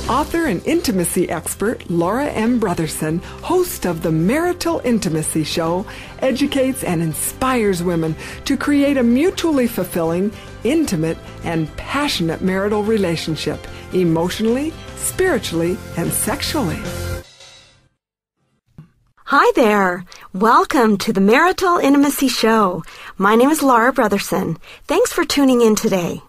Author and intimacy expert Laura M. Brotherson, host of the Marital Intimacy Show, educates and inspires women to create a mutually fulfilling, intimate, and passionate marital relationship, emotionally, spiritually, and sexually. Hi there. Welcome to the Marital Intimacy Show. My name is Laura Brotherson. Thanks for tuning in today.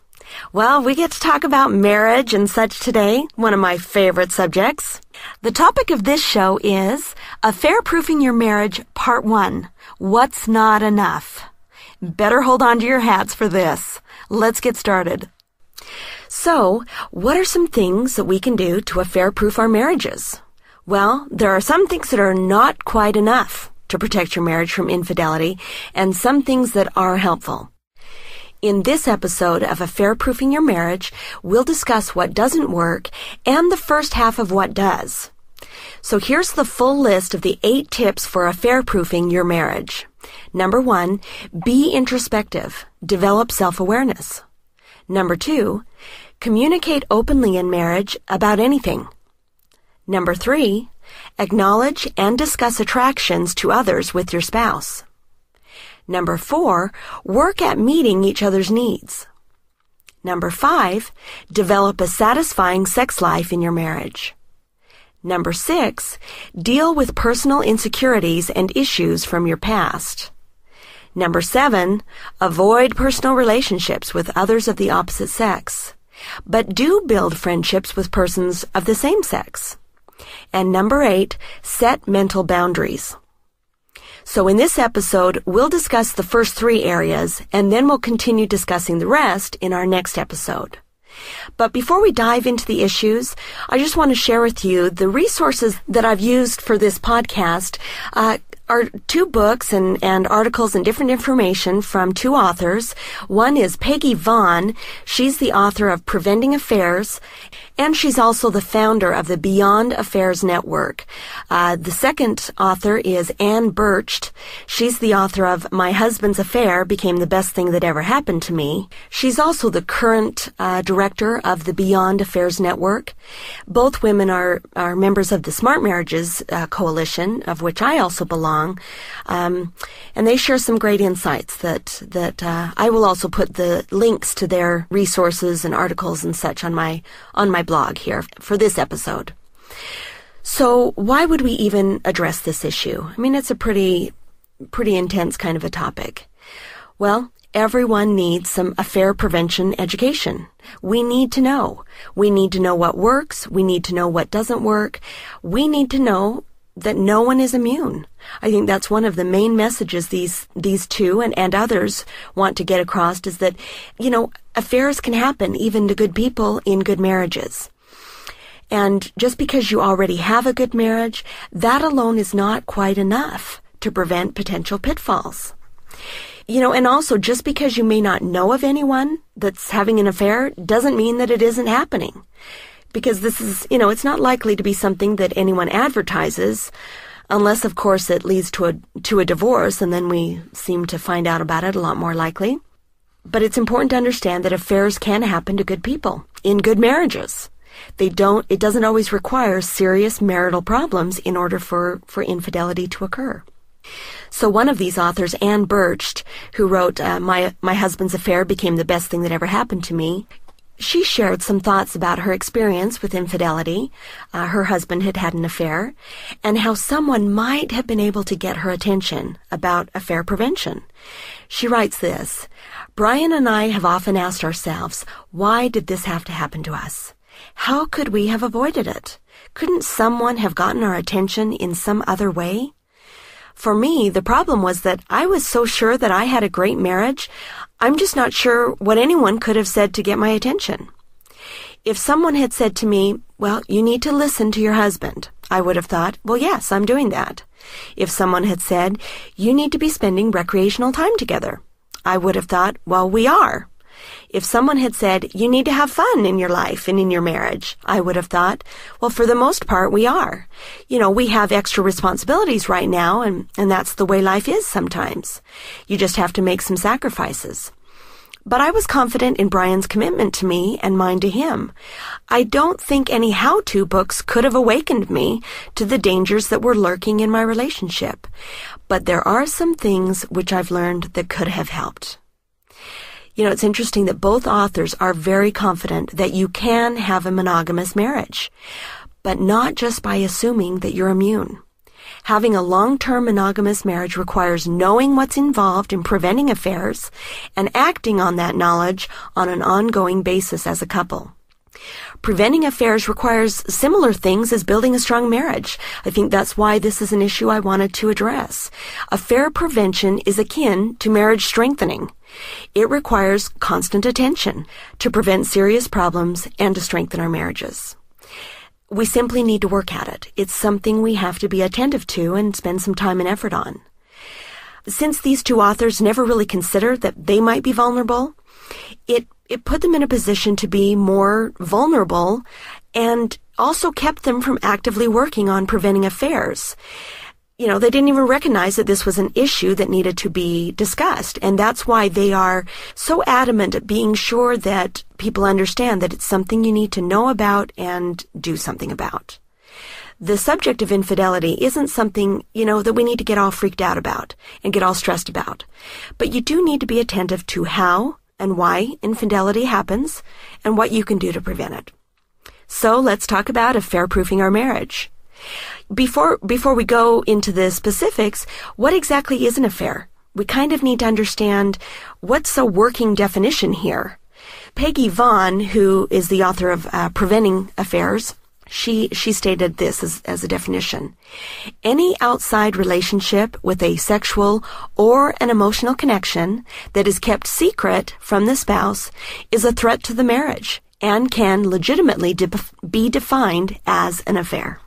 Well, we get to talk about marriage and such today, one of my favorite subjects. The topic of this show is Affair-Proofing Your Marriage, Part 1, What's Not Enough. Better hold on to your hats for this. Let's get started. So, what are some things that we can do to affair-proof our marriages? Well, there are some things that are not quite enough to protect your marriage from infidelity, and some things that are helpful. In this episode of Affair-Proofing Your Marriage, we'll discuss what doesn't work and the first half of what does. So here's the full list of the 8 tips for affair-proofing your marriage. Number 1, be introspective. Develop self-awareness. Number 2, communicate openly in marriage about anything. Number 3, acknowledge and discuss attractions to others with your spouse. Number 4, work at meeting each other's needs. Number 5, develop a satisfying sex life in your marriage. Number 6, deal with personal insecurities and issues from your past. Number 7, avoid personal relationships with others of the opposite sex, but do build friendships with persons of the same sex. And number 8, set mental boundaries. So in this episode, we'll discuss the first 3 areas, and then we'll continue discussing the rest in our next episode. But before we dive into the issues, I just want to share with you the resources that I've used for this podcast are 2 books and articles and different information from 2 authors. One is Peggy Vaughn. She's the author of Preventing Affairs, and she's also the founder of the Beyond Affairs Network. The second author is Ann Birched. She's the author of My Husband's Affair Became the Best Thing That Ever Happened to Me. She's also the current director of the Beyond Affairs Network. Both women are members of the Smart Marriages Coalition, of which I also belong. And they share some great insights that I will also put the links to their resources and articles and such on my blog here for this episode. So why would we even address this issue? I mean, it's a pretty intense kind of a topic. Well, everyone needs some affair prevention education. We need to know. We need to know what works. We need to know what doesn't work. We need to know that no one is immune. I think that's one of the main messages these 2 and others want to get across, is that, affairs can happen even to good people in good marriages. And just because you already have a good marriage, that alone is not quite enough to prevent potential pitfalls. And also, just because you may not know of anyone that's having an affair doesn't mean that it isn't happening. Because this is, it's not likely to be something that anyone advertises, unless, of course, it leads to a divorce, and then we seem to find out about it a lot more likely. But it's important to understand that affairs can happen to good people in good marriages. It doesn't always require serious marital problems in order for infidelity to occur. So one of these authors, Ann Birched, who wrote My Husband's Affair Became the Best Thing That Ever Happened to Me, she shared some thoughts about her experience with infidelity. Her husband had had an affair, and how someone might have been able to get her attention about affair prevention. She writes this: Brian and I have often asked ourselves, why did this have to happen to us? How could we have avoided it? Couldn't someone have gotten our attention in some other way? For me, the problem was that I was so sure that I had a great marriage, I'm just not sure what anyone could have said to get my attention. If someone had said to me, well, you need to listen to your husband, I would have thought, well, yes, I'm doing that. If someone had said, you need to be spending recreational time together, I would have thought, well, we are. If someone had said, you need to have fun in your life and in your marriage, I would have thought, well, for the most part, we are. We have extra responsibilities right now, and that's the way life is sometimes. You just have to make some sacrifices. But I was confident in Brian's commitment to me and mine to him. I don't think any how-to books could have awakened me to the dangers that were lurking in my relationship. But there are some things which I've learned that could have helped. You know, it's interesting that both authors are very confident that you can have a monogamous marriage, but not just by assuming that you're immune. Having a long-term monogamous marriage requires knowing what's involved in preventing affairs and acting on that knowledge on an ongoing basis as a couple. Preventing affairs requires similar things as building a strong marriage. I think that's why this is an issue I wanted to address. Affair prevention is akin to marriage strengthening. It requires constant attention to prevent serious problems and to strengthen our marriages. We simply need to work at it. It's something we have to be attentive to and spend some time and effort on. Since these two authors never really considered that they might be vulnerable, it put them in a position to be more vulnerable and also kept them from actively working on preventing affairs. You know, they didn't even recognize that this was an issue that needed to be discussed, and that's why they are so adamant at being sure that people understand that it's something you need to know about and do something about. The subject of infidelity isn't something, that we need to get all freaked out about and get all stressed about. But you do need to be attentive to how and why infidelity happens and what you can do to prevent it. So let's talk about affair-proofing our marriage. Before we go into the specifics, what exactly is an affair? We kind of need to understand what's a working definition here. Peggy Vaughn, who is the author of Preventing Affairs, she stated this as a definition. Any outside relationship with a sexual or an emotional connection that is kept secret from the spouse is a threat to the marriage and can legitimately be defined as an affair.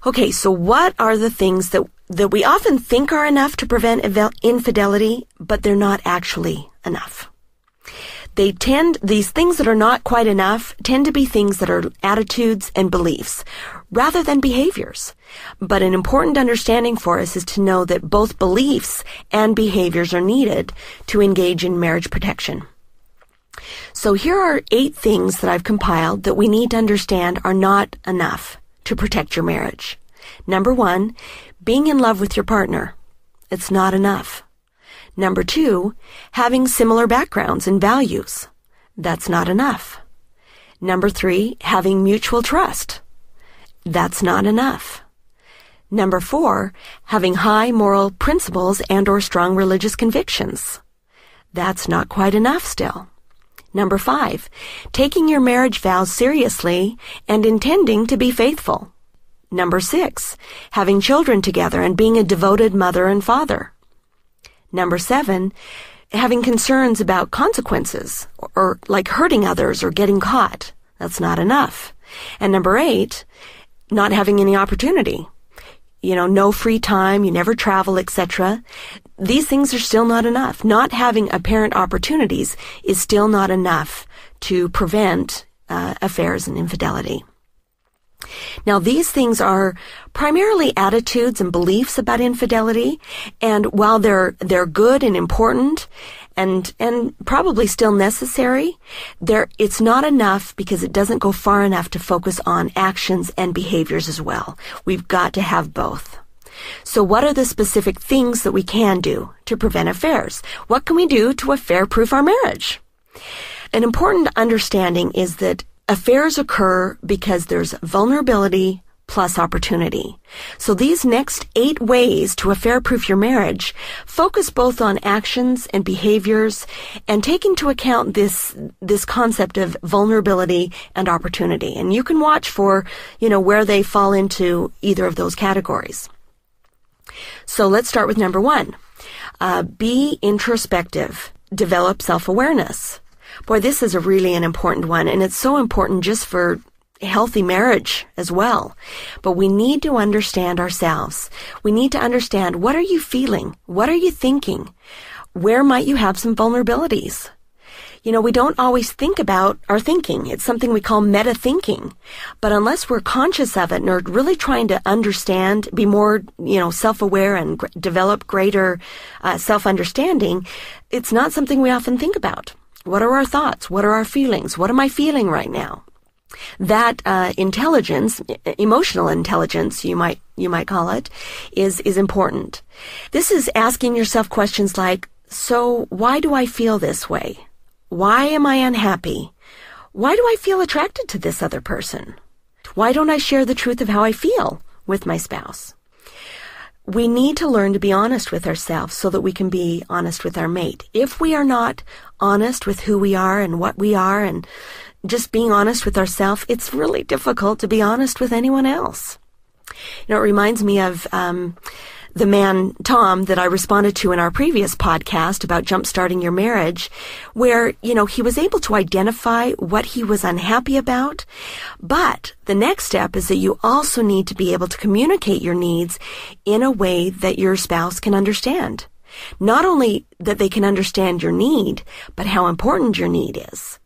Okay, so what are the things that we often think are enough to prevent infidelity, but they're not actually enough? These things that are not quite enough tend to be things that are attitudes and beliefs, rather than behaviors. But an important understanding for us is to know that both beliefs and behaviors are needed to engage in marriage protection. So here are 8 things that I've compiled that we need to understand are not enough to protect your marriage. Number 1, being in love with your partner. It's not enough. Number 2, having similar backgrounds and values. That's not enough. Number 3, having mutual trust. That's not enough. Number 4, having high moral principles and/or strong religious convictions. That's not quite enough still. Number 5, taking your marriage vows seriously and intending to be faithful. Number 6, having children together and being a devoted mother and father. Number 7, having concerns about consequences or like hurting others or getting caught. That's not enough. And number 8, not having any opportunity. No free time, you never travel, etc. These things are still not enough. Not having apparent opportunities is still not enough to prevent affairs and infidelity. Now, these things are primarily attitudes and beliefs about infidelity, and while they're good and important and probably still necessary, it's not enough because it doesn't go far enough to focus on actions and behaviors as well. We've got to have both. So what are the specific things that we can do to prevent affairs? What can we do to affair-proof our marriage? An important understanding is that affairs occur because there's vulnerability plus opportunity. So these next 8 ways to affair-proof your marriage focus both on actions and behaviors and take into account this concept of vulnerability and opportunity. And you can watch for, where they fall into either of those categories. So let's start with number 1. Be introspective. Develop self-awareness. Boy, this is really an important one, and it's so important just for healthy marriage as well. But we need to understand ourselves. We need to understand, what are you feeling? What are you thinking? Where might you have some vulnerabilities? We don't always think about our thinking. It's something we call meta thinking. But unless we're conscious of it and are really trying to understand, be more, self-aware and develop greater self-understanding, it's not something we often think about. What are our thoughts? What are our feelings? What am I feeling right now? That intelligence, emotional intelligence, you might call it, is important. This is asking yourself questions like, so why do I feel this way? Why am I unhappy? Why do I feel attracted to this other person? Why don't I share the truth of how I feel with my spouse? We need to learn to be honest with ourselves so that we can be honest with our mate. If we are not honest with who we are and what we are and just being honest with ourselves, it's really difficult to be honest with anyone else. It reminds me of the man, Tom, that I responded to in our previous podcast about jump-starting your marriage, where, he was able to identify what he was unhappy about. But the next step is that you also need to be able to communicate your needs in a way that your spouse can understand. Not only that they can understand your need, but how important your need is.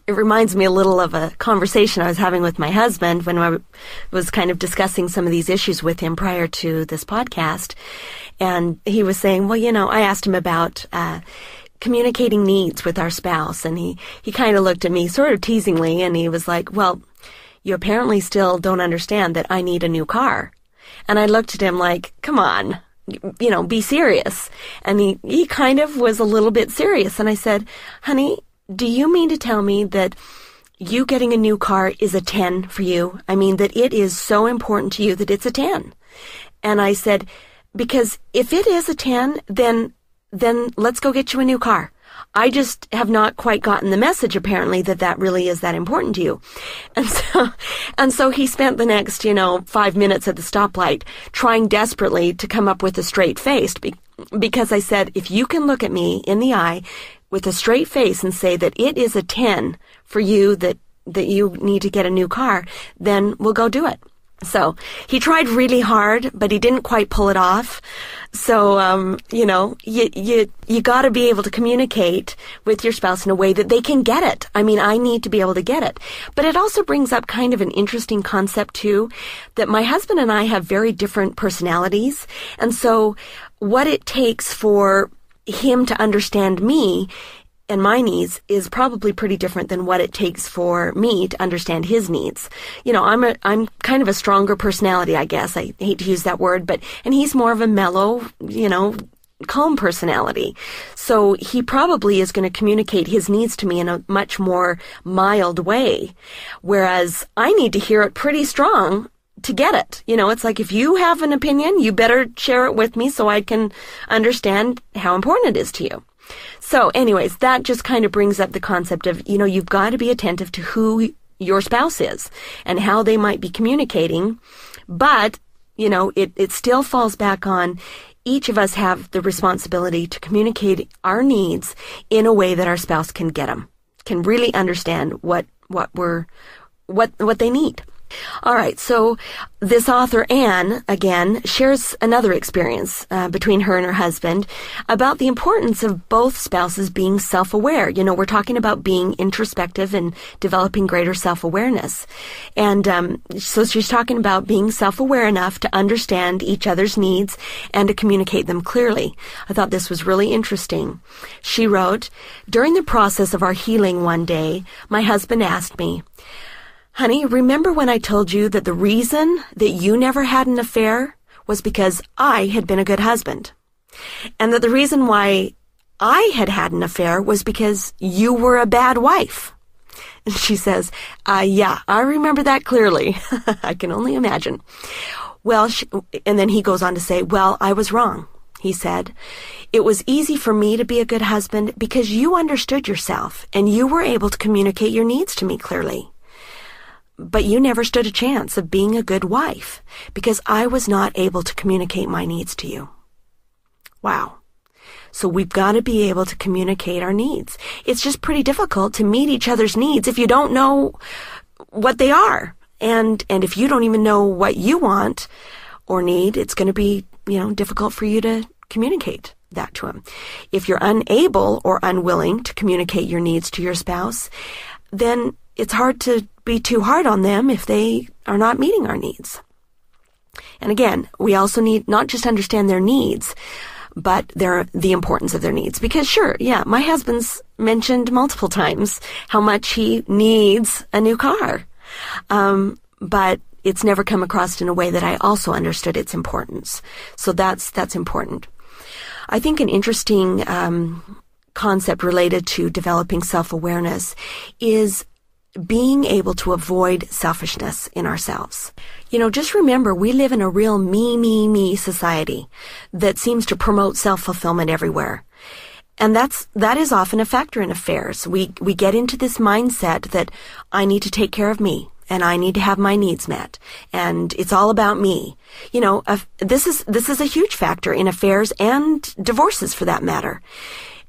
It reminds me a little of a conversation I was having with my husband when I was kind of discussing some of these issues with him prior to this podcast. And he was saying, well, I asked him about communicating needs with our spouse. And he kind of looked at me sort of teasingly and he was like, well, you apparently still don't understand that I need a new car. And I looked at him like, come on, be serious. And he kind of was a little bit serious. And I said, honey, do you mean to tell me that you getting a new car is a 10 for you? I mean, that it is so important to you that it's a 10. And I said, because if it is a 10, then let's go get you a new car. I just have not quite gotten the message, apparently, that really is that important to you. And so he spent the next, 5 minutes at the stoplight trying desperately to come up with a straight face, because I said, if you can look at me in the eye with a straight face and say that it is a 10 for you that you need to get a new car, then we'll go do it. So he tried really hard, but he didn't quite pull it off. So, you got to be able to communicate with your spouse in a way that they can get it. I mean, I need to be able to get it. But it also brings up kind of an interesting concept too, that my husband and I have very different personalities. And so what it takes for him to understand me and my needs is probably pretty different than what it takes for me to understand his needs. I'm kind of a stronger personality, I guess. I hate to use that word, and he's more of a mellow, calm personality. So he probably is going to communicate his needs to me in a much more mild way, whereas I need to hear it pretty strong to get it. It's like, if you have an opinion, you better share it with me so I can understand how important it is to you. So anyways, that just kind of brings up the concept of, you've got to be attentive to who your spouse is and how they might be communicating. But, it still falls back on each of us have the responsibility to communicate our needs in a way that our spouse can get them, can really understand what they need. All right, so this author, Anne, again, shares another experience between her and her husband about the importance of both spouses being self-aware. We're talking about being introspective and developing greater self-awareness. And so she's talking about being self-aware enough to understand each other's needs and to communicate them clearly. I thought this was really interesting. She wrote, during the process of our healing one day, my husband asked me, honey, remember when I told you that the reason that you never had an affair was because I had been a good husband? And that the reason why I had an affair was because you were a bad wife? And she says, yeah, I remember that clearly. I can only imagine. Well, and then he goes on to say, well, I was wrong. He said, it was easy for me to be a good husband because you understood yourself and you were able to communicate your needs to me clearly. But you never stood a chance of being a good wife because I was not able to communicate my needs to you. Wow. So we've got to be able to communicate our needs. It's just pretty difficult to meet each other's needs if you don't know what they are. And if you don't even know what you want or need, it's going to be, difficult for you to communicate that to him. If you're unable or unwilling to communicate your needs to your spouse, then it's hard to be too hard on them if they are not meeting our needs. And again, we also need not just understand their needs, but the importance of their needs. Because sure, yeah, my husband's mentioned multiple times how much he needs a new car. But it's never come across in a way that I also understood its importance. So that's important. I think an interesting concept related to developing self-awareness is being able to avoid selfishness in ourselves. Just remember, we live in a real me society that seems to promote self-fulfillment everywhere. And that is often a factor in affairs. We get into this mindset that I need to take care of me and I need to have my needs met and it's all about me. This is a huge factor in affairs and divorces for that matter.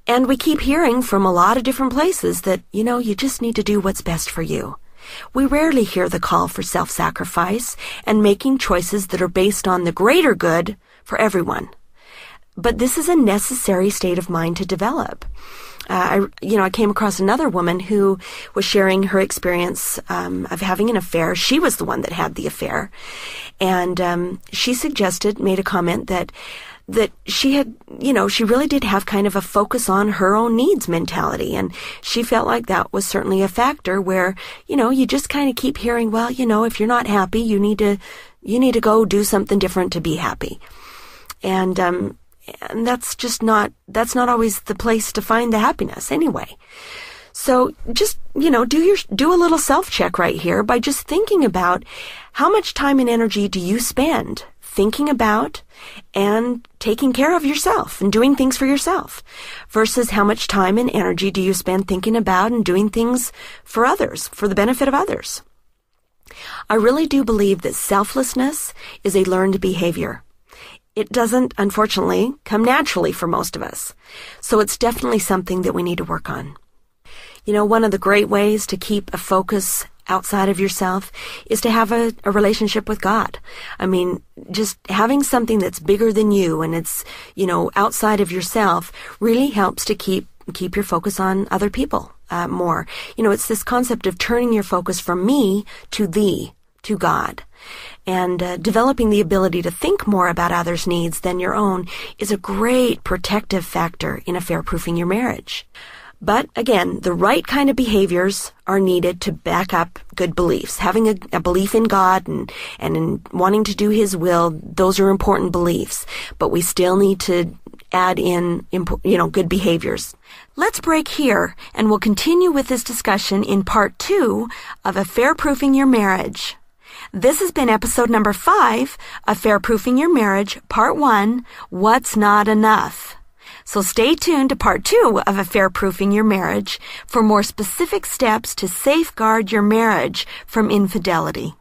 And we keep hearing from a lot of different places that, you just need to do what's best for you. We rarely hear the call for self-sacrifice and making choices that are based on the greater good for everyone. But this is a necessary state of mind to develop. I came across another woman who was sharing her experience of having an affair. She was the one that had the affair. And she made a comment that she had, she really did have kind of a focus on her own needs mentality. And she felt like that was certainly a factor where, you just kind of keep hearing, well, if you're not happy, you need to go do something different to be happy. And that's not always the place to find the happiness anyway. So just, do a little self-check right here by just thinking about how much time and energy do you spend thinking about and taking care of yourself and doing things for yourself versus how much time and energy do you spend thinking about and doing things for others, for the benefit of others. I really do believe that selflessness is a learned behavior. It doesn't, unfortunately, come naturally for most of us. So it's definitely something that we need to work on. One of the great ways to keep a focus outside of yourself is to have a relationship with God. I mean, just having something that's bigger than you and it's, outside of yourself really helps to keep your focus on other people more. It's this concept of turning your focus from me to thee, to God. And developing the ability to think more about others' needs than your own is a great protective factor in affair-proofing your marriage. But again, the right kind of behaviors are needed to back up good beliefs. Having a belief in God and in wanting to do His will, those are important beliefs. But we still need to add in, good behaviors. Let's break here, and we'll continue with this discussion in part 2 of Affair-Proofing Your Marriage. This has been episode number 5, Affair-Proofing Your Marriage, part 1, What's Not Enough. So stay tuned to part 2 of Affair-Proofing Your Marriage for more specific steps to safeguard your marriage from infidelity.